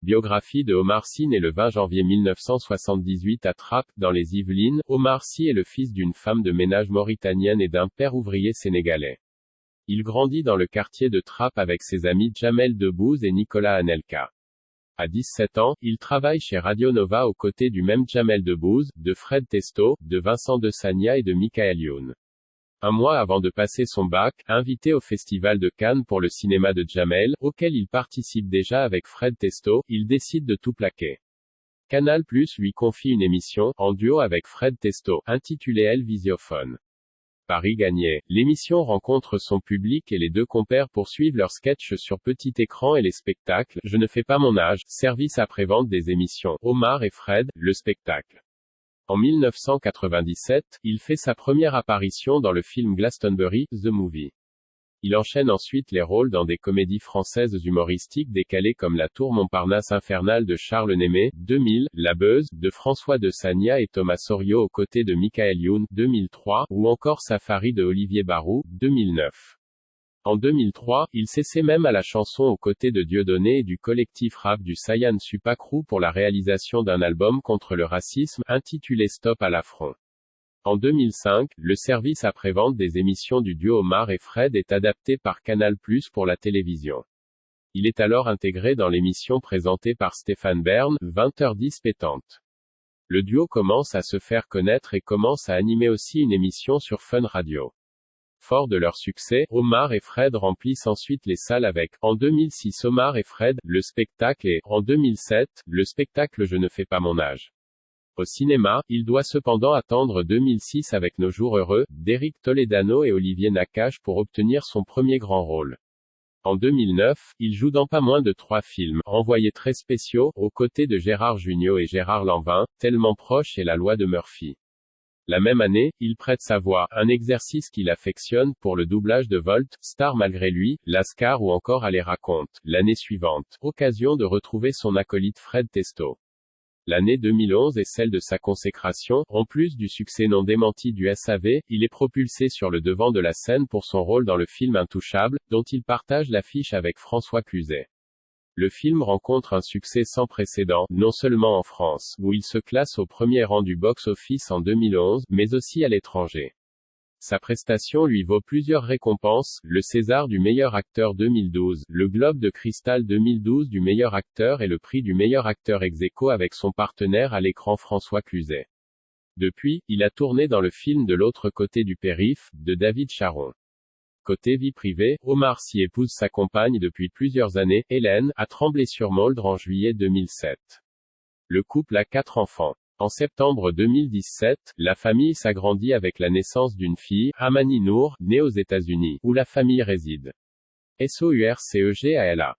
Biographie de Omar Sy. Né le 20 janvier 1978 à Trappes, dans les Yvelines, Omar Sy est le fils d'une femme de ménage mauritanienne et d'un père ouvrier sénégalais. Il grandit dans le quartier de Trappes avec ses amis Djamel Debbouze et Nicolas Anelka. À 17 ans, il travaille chez Radio Nova aux côtés du même Djamel Debbouze, de Fred Testo, de Vincent de Sagna et de Michael Youn. Un mois avant de passer son bac, invité au Festival de Cannes pour le cinéma de Djamel, auquel il participe déjà avec Fred Testo, il décide de tout plaquer. Canal+ lui confie une émission, en duo avec Fred Testo, intitulée El Visiophone. Paris gagné. L'émission rencontre son public et les deux compères poursuivent leurs sketchs sur petit écran et les spectacles. Je ne fais pas mon âge, service après-vente des émissions, Omar et Fred, le spectacle. En 1997, il fait sa première apparition dans le film Glastonbury, The Movie. Il enchaîne ensuite les rôles dans des comédies françaises humoristiques décalées comme La Tour Montparnasse infernale de Charles Némé, 2000, La Beuse, de François de Sagna et Thomas Soriot aux côtés de Michael Youn, 2003, ou encore Safari de Olivier Barou, 2009. En 2003, il s'essaie même à la chanson aux côtés de Dieudonné et du collectif rap du Sayan Supacrou pour la réalisation d'un album contre le racisme, intitulé Stop à l'affront. En 2005, le service après-vente des émissions du duo Omar et Fred est adapté par Canal+ pour la télévision. Il est alors intégré dans l'émission présentée par Stéphane Bern, 20h10 pétante. Le duo commence à se faire connaître et commence à animer aussi une émission sur Fun Radio. Fort de leur succès, Omar et Fred remplissent ensuite les salles avec, en 2006 Omar et Fred, le spectacle et, en 2007, le spectacle Je ne fais pas mon âge. Au cinéma, il doit cependant attendre 2006 avec Nos jours heureux, d'Éric Toledano et Olivier Nakache pour obtenir son premier grand rôle. En 2009, il joue dans pas moins de 3 films, envoyés très spéciaux, aux côtés de Gérard Jugnot et Gérard Lanvin, Tellement proche et La loi de Murphy. La même année, il prête sa voix, un exercice qu'il affectionne, pour le doublage de Volt, Star malgré lui, Lascar ou encore Allez raconte. L'année suivante, occasion de retrouver son acolyte Fred Testo. L'année 2011 est celle de sa consécration. En plus du succès non démenti du SAV, il est propulsé sur le devant de la scène pour son rôle dans le film Intouchable, dont il partage l'affiche avec François Cluzet. Le film rencontre un succès sans précédent, non seulement en France, où il se classe au premier rang du box-office en 2011, mais aussi à l'étranger. Sa prestation lui vaut plusieurs récompenses, le César du meilleur acteur 2012, le Globe de Cristal 2012 du meilleur acteur et le prix du meilleur acteur ex-aequo avec son partenaire à l'écran François Cluzet. Depuis, il a tourné dans le film De l'autre côté du périph', de David Charon. Côté vie privée, Omar Sy épouse sa compagne depuis plusieurs années, Hélène, à Tremblay-sur-Mauldre en juillet 2007. Le couple a 4 enfants. En septembre 2017, la famille s'agrandit avec la naissance d'une fille, Amani Noor, née aux États-Unis, où la famille réside. SOURCEGALA